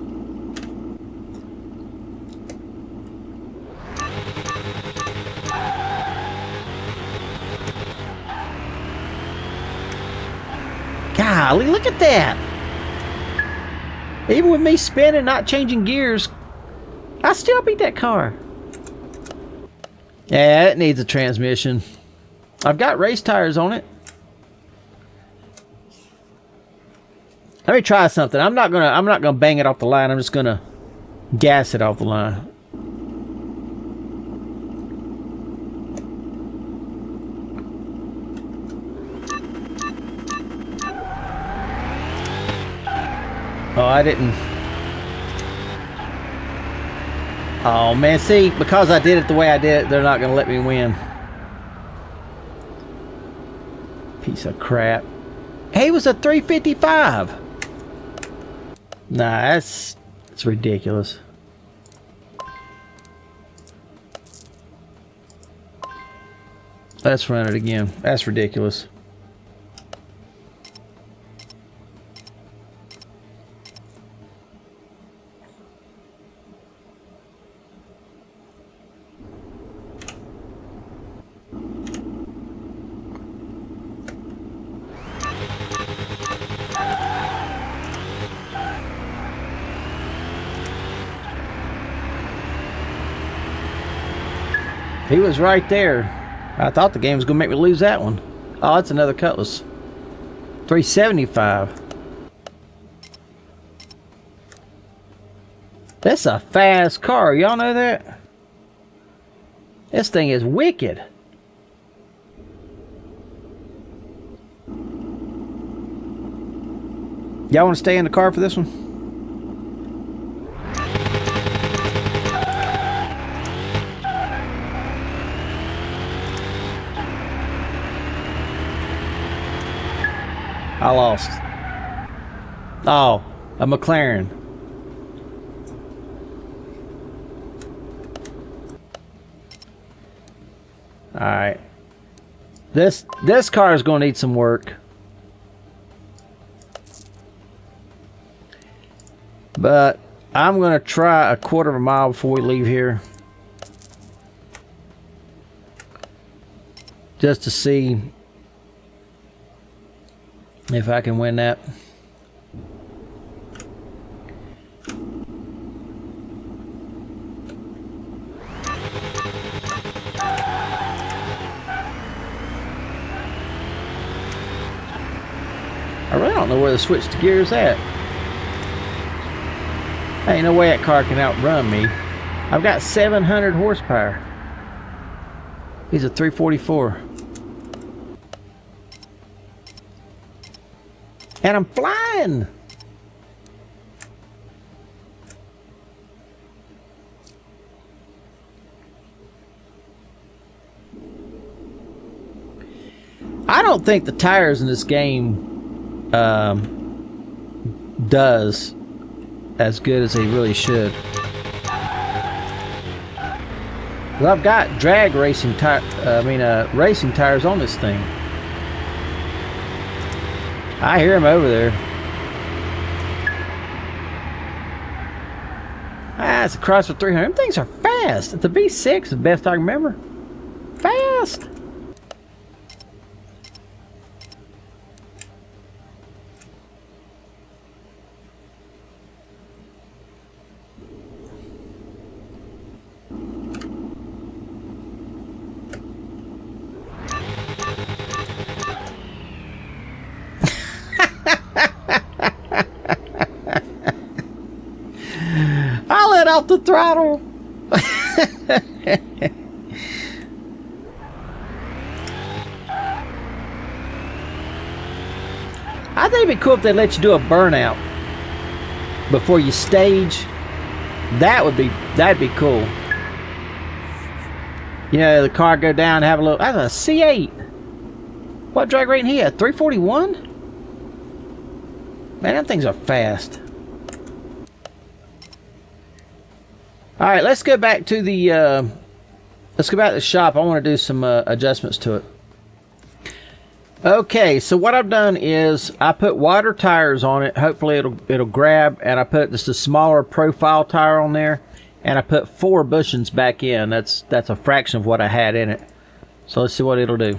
Golly, look at that! Even with me spinning, not changing gears, I still beat that car. Yeah, it needs a transmission. I've got race tires on it. Let me try something. I'm not gonna bang it off the line. I'm just gonna gas it off the line. Oh, I didn't. Oh man, see, because I did it the way I did it, they're not gonna let me win. Piece of crap. Hey, it was a 355. Nah, that's ridiculous. Let's run it again. That's ridiculous. He was right there. I thought the game was going to make me lose that one. Oh, that's another Cutlass. 375. That's a fast car. Y'all know that? This thing is wicked. Y'all want to stay in the car for this one? I lost. Oh, a McLaren. All right. This car is going to need some work. But I'm going to try a quarter of a mile before we leave here. Just to see if I can win that. I really don't know where the switch to gear is at. Ain't no way that car can outrun me. I've got 700 horsepower. He's a 344. And I'm flying. I don't think the tires in this game does as good as they really should. Well, I've got drag racing racing tires on this thing. I hear him over there. Ah, it's a Chrysler 300. Them things are fast. The V6 is the best I can remember. Fast. I let out the throttle. I think it'd be cool if they let you do a burnout before you stage. That'd be cool. You know, the car go down, have a little. That's a C8. What drag rating he had? 341? Man, them things are fast. All right, let's go back to the shop. I want to do some adjustments to it. Okay, so what I've done is I put wider tires on it. Hopefully it'll grab, and I put just a smaller profile tire on there, and I put 4 bushings back in. That's a fraction of what I had in it. So let's see what it'll do.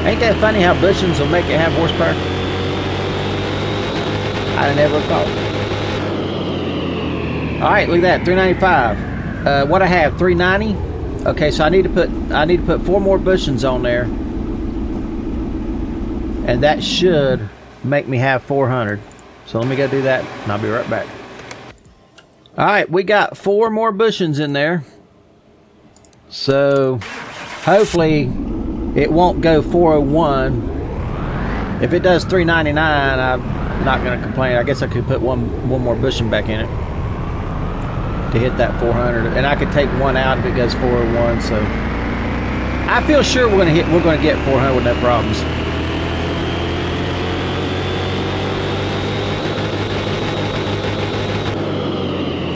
Ain't that funny how bushings will make it have horsepower? I never thought. Alright, look at that, 395. What I have, 390? Okay, so I need to put 4 more bushings on there. And that should make me have 400. So let me go do that, and I'll be right back. Alright, we got 4 more bushings in there. So hopefully it won't go 401. If it does 399, I'm not going to complain. I guess I could put one more bushing back in it to hit that 400, and I could take one out if it goes 401. So I feel sure we're going to get 400 with no problems.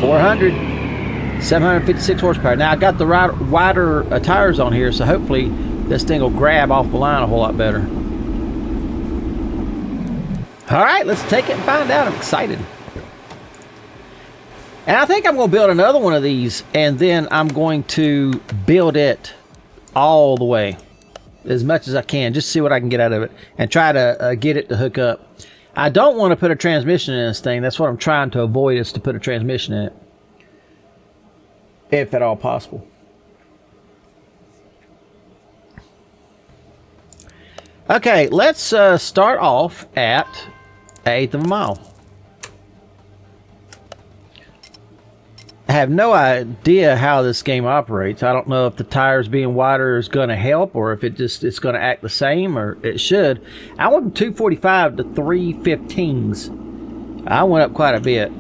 $400, 756 horsepower. Now I got the wider tires on here, so hopefully this thing will grab off the line a whole lot better. All right, let's take it and find out. I'm excited. And I think I'm going to build another one of these, and then I'm going to build it all the way as much as I can, just see what I can get out of it and try to get it to hook up. I don't want to put a transmission in this thing. That's what I'm trying to avoid, is to put a transmission in it, if at all possible. Okay, let's start off at 1/8 of a mile. I have no idea how this game operates. I don't know if the tires being wider is going to help, or if it's going to act the same, or it should. I went from 245 to 315s. I went up quite a bit.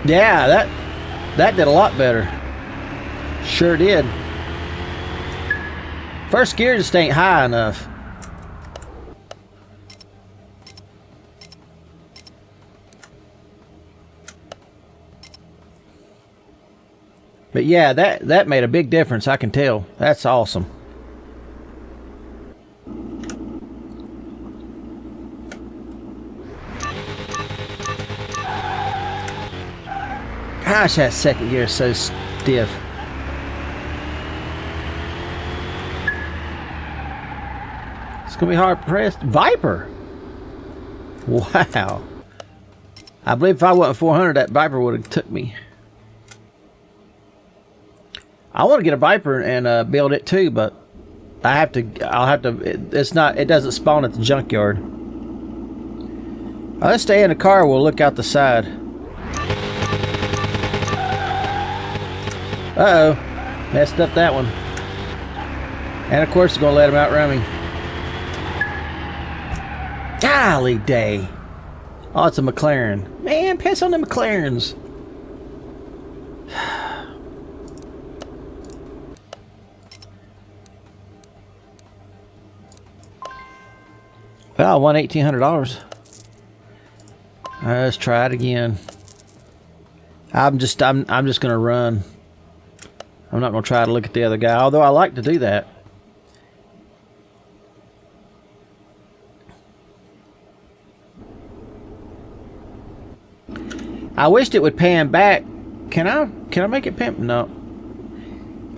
Yeah, that did a lot better. Sure did. First gear just ain't high enough. But yeah, that made a big difference, I can tell. That's awesome. Gosh, that second gear is so stiff. It's going to be hard pressed. Viper! Wow. I believe if I wasn't 400, that Viper would have took me. I want to get a Viper and build it too, but I'll have to. It doesn't spawn at the junkyard. Let's stay in the car. We'll look out the side. Uh-oh. Messed up that one. And of course, it's going to let him outrun me. Golly day. Oh, it's a McLaren. Man, piss on the McLarens. Well, I won $1,800. Let's try it again. I'm just gonna run. I'm not gonna try to look at the other guy, although I like to do that. I wished it would pan back. Can I make it pan? No.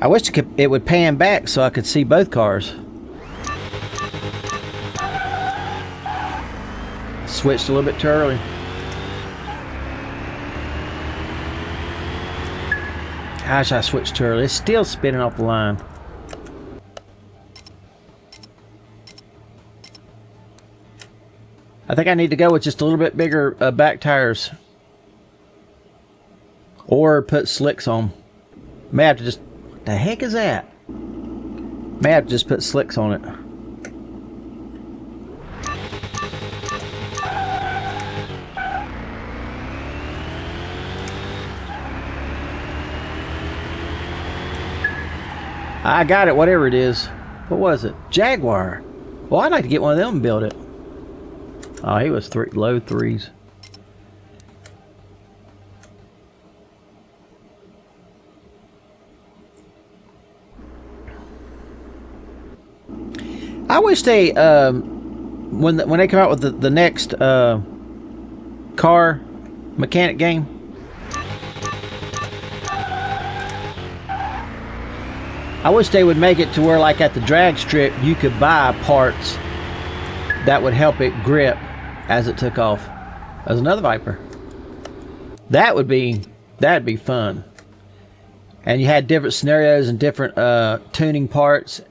I wish it would pan back so I could see both cars. Switched a little bit too early. Gosh, I switched too early. It's still spinning off the line. I think I need to go with just a little bit bigger back tires. Or put slicks on. May have to just... What the heck is that? May have to just put slicks on it. I got it, whatever it is. What was it? Jaguar. Well, I'd like to get one of them and build it. Oh, he was low threes. I wish they, when they come out with the next car mechanic game, I wish they would make it to where, like at the drag strip, you could buy parts that would help it grip as it took off. There's another Viper. That'd be fun. And you had different scenarios and different tuning parts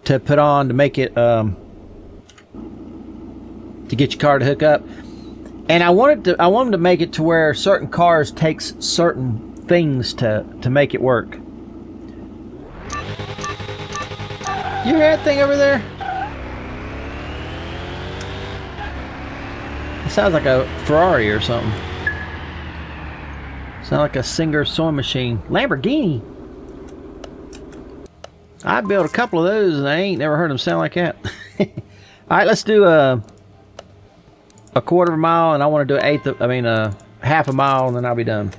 to put on to make it to get your car to hook up. And I wanted to make it to where certain cars takes certain things to make it work. You hear that thing over there? It sounds like a Ferrari or something. Sounds like a Singer sewing machine. Lamborghini. I built a couple of those and I ain't never heard them sound like that. Alright, let's do a 1/4 of a mile, and I want to do half a mile, and then I'll be done.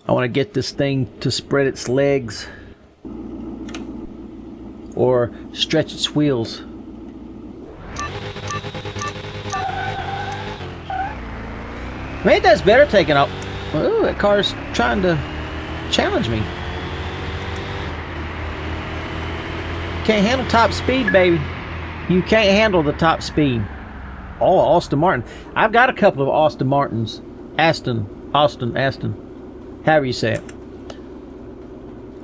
I want to get this thing to spread its legs or stretch its wheels. Maybe that's better taking off. Oh, that car's trying to challenge me. Can't handle top speed, baby. You can't handle the top speed. Oh, Aston Martin. I've got a couple of Aston Martins. Aston. However you say it.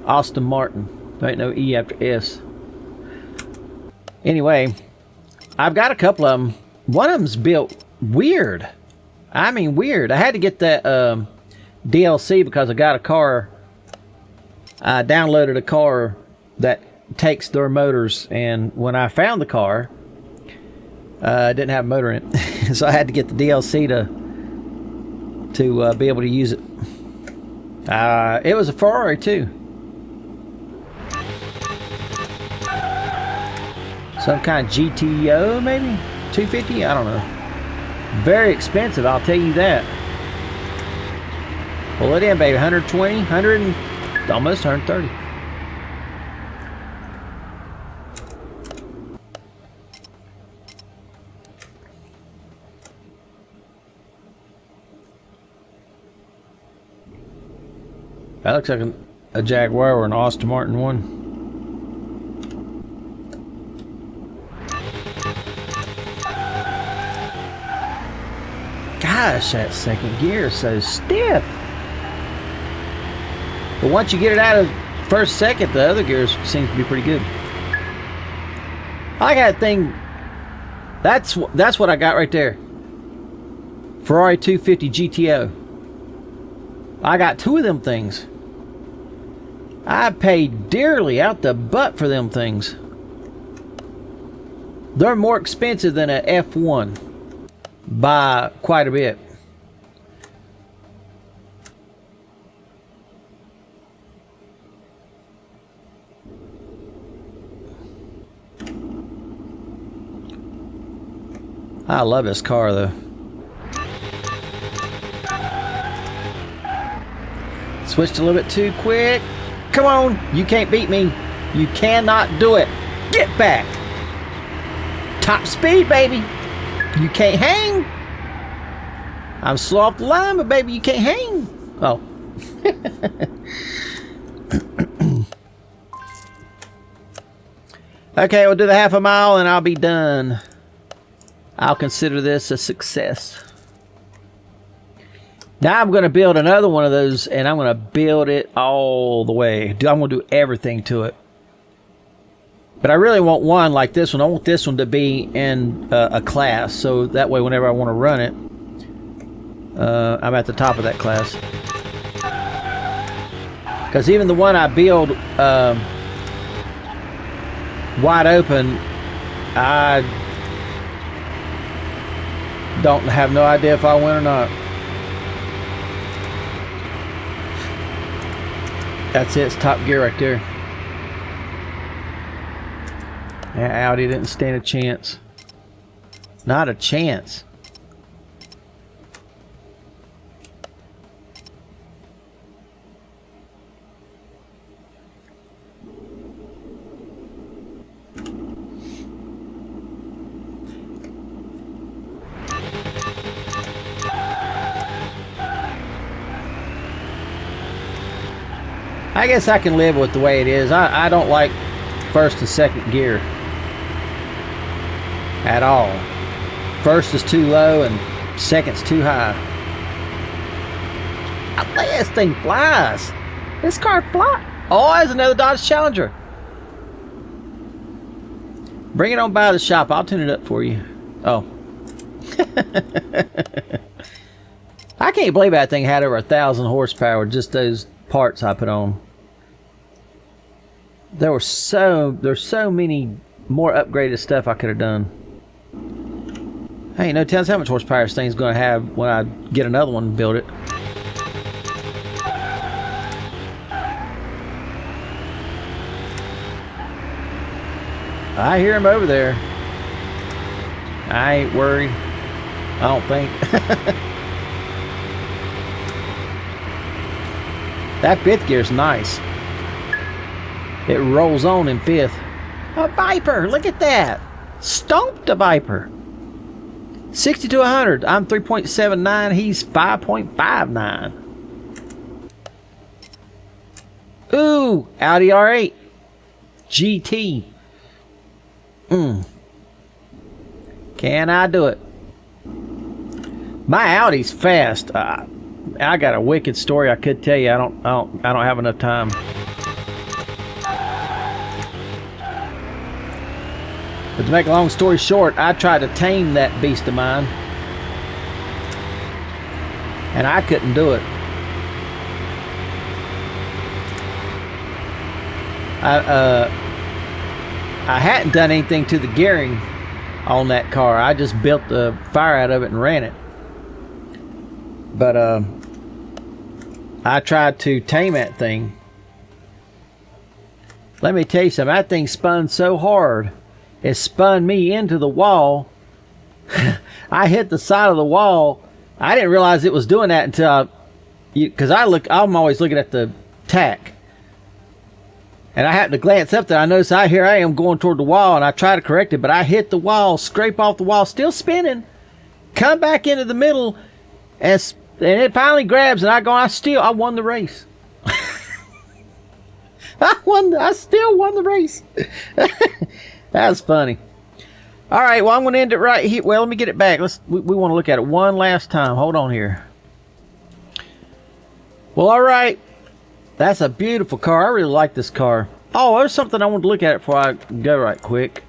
Aston Martin. There ain't no E after S. Anyway, I've got a couple of them. One of them's built weird. I mean weird. I had to get that DLC because I got a car. I downloaded a car that takes their motors, and when I found the car, it didn't have a motor in it. So I had to get the DLC to be able to use it. It was a Ferrari too. Some kind of GTO maybe? 250? I don't know. Very expensive, I'll tell you that. Pull it in, baby. 120, 100, and almost 130. That looks like a Jaguar or an Aston Martin one. Gosh, that second gear is so stiff. But once you get it out of first, second, the other gears seem to be pretty good. I got a thing. That's what I got right there. Ferrari 250 GTO. I got two of them things. I paid dearly out the butt for them things. They're more expensive than a F1 by quite a bit. I love this car though. Switched a little bit too quick. Come on, you can't beat me. You cannot do it. Get back. Top speed, baby. You can't hang. I'm slow off the line, but baby, you can't hang. Oh. Okay, we'll do the half a mile and I'll be done. I'll consider this a success. Now I'm going to build another one of those, and I'm going to build it all the way. I'm going to do everything to it. But I really want one like this one. I want this one to be in a class, so that way whenever I want to run it, I'm at the top of that class. Because even the one I build wide open, I don't have no idea if I win or not. That's it. It's top gear right there. Yeah, Audi didn't stand a chance. Not a chance. I guess I can live with the way it is. I don't like first and second gear at all. First is too low and second's too high. I think this thing flies. This car flies. Oh, there's another Dodge Challenger. Bring it on by the shop. I'll tune it up for you. Oh. I can't believe that thing had over 1,000 horsepower, just those parts I put on. There's so many more upgraded stuff I could have done. Hey, no tells how much horsepower this thing's going to have when I get another one and build it. I hear him over there. I ain't worried. I don't think. That fifth gear's nice. It rolls on in fifth. A Viper, look at that. Stomped a Viper. 60 to 100. I'm 3.79. He's 5.59. Ooh, Audi R8 GT. Can I do it? My Audi's fast. I got a wicked story I could tell you. I don't have enough time. But to make a long story short, I tried to tame that beast of mine, and I couldn't do it. I hadn't done anything to the gearing on that car. I just built the fire out of it and ran it. But I tried to tame that thing. Let me tell you something. That thing spun so hard, it spun me into the wall. I hit the side of the wall. I didn't realize it was doing that until because I'm always looking at the tack. And I happened to glance up there. I noticed here I am going toward the wall, and I try to correct it, but I hit the wall, scrape off the wall, still spinning, come back into the middle, and it finally grabs, and I won the race. I still won the race. That was funny. All right, well, I'm going to end it right here. Well, let me get it back. We want to look at it one last time. Hold on here. Well, all right. That's a beautiful car. I really like this car. Oh, there's something I want to look at before I go right quick.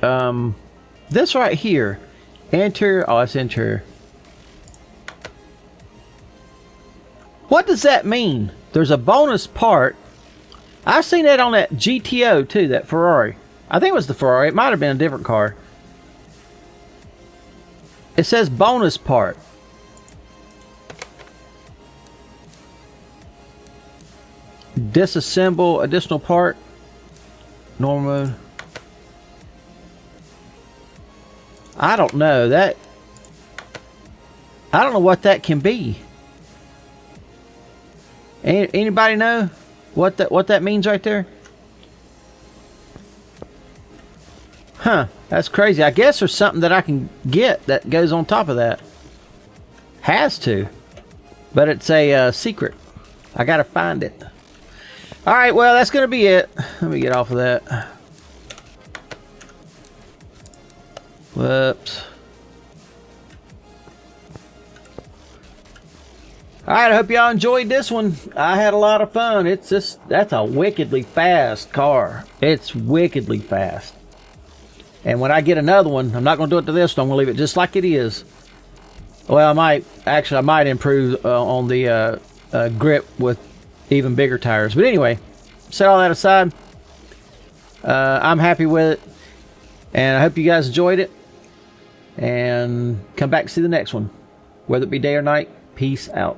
This right here. Interior. Oh, that's interior. What does that mean? There's a bonus part. I've seen that on that GTO too, that Ferrari. I think it was the Ferrari. It might have been a different car. It says bonus part. Disassemble additional part. Normal mode. I don't know that. I don't know what that can be. Anybody know what that means right there? Huh, that's crazy. I guess there's something that I can get that goes on top of that. Has to. But it's a secret. I gotta find it. Alright, well, that's gonna be it. Let me get off of that. Whoops. Alright, I hope y'all enjoyed this one. I had a lot of fun. That's a wickedly fast car. It's wickedly fast. And when I get another one, I'm not going to do it to this one. I'm going to leave it just like it is. Well, I might improve on the grip with even bigger tires. But anyway, set all that aside. I'm happy with it. And I hope you guys enjoyed it. And come back to see the next one. Whether it be day or night, peace out.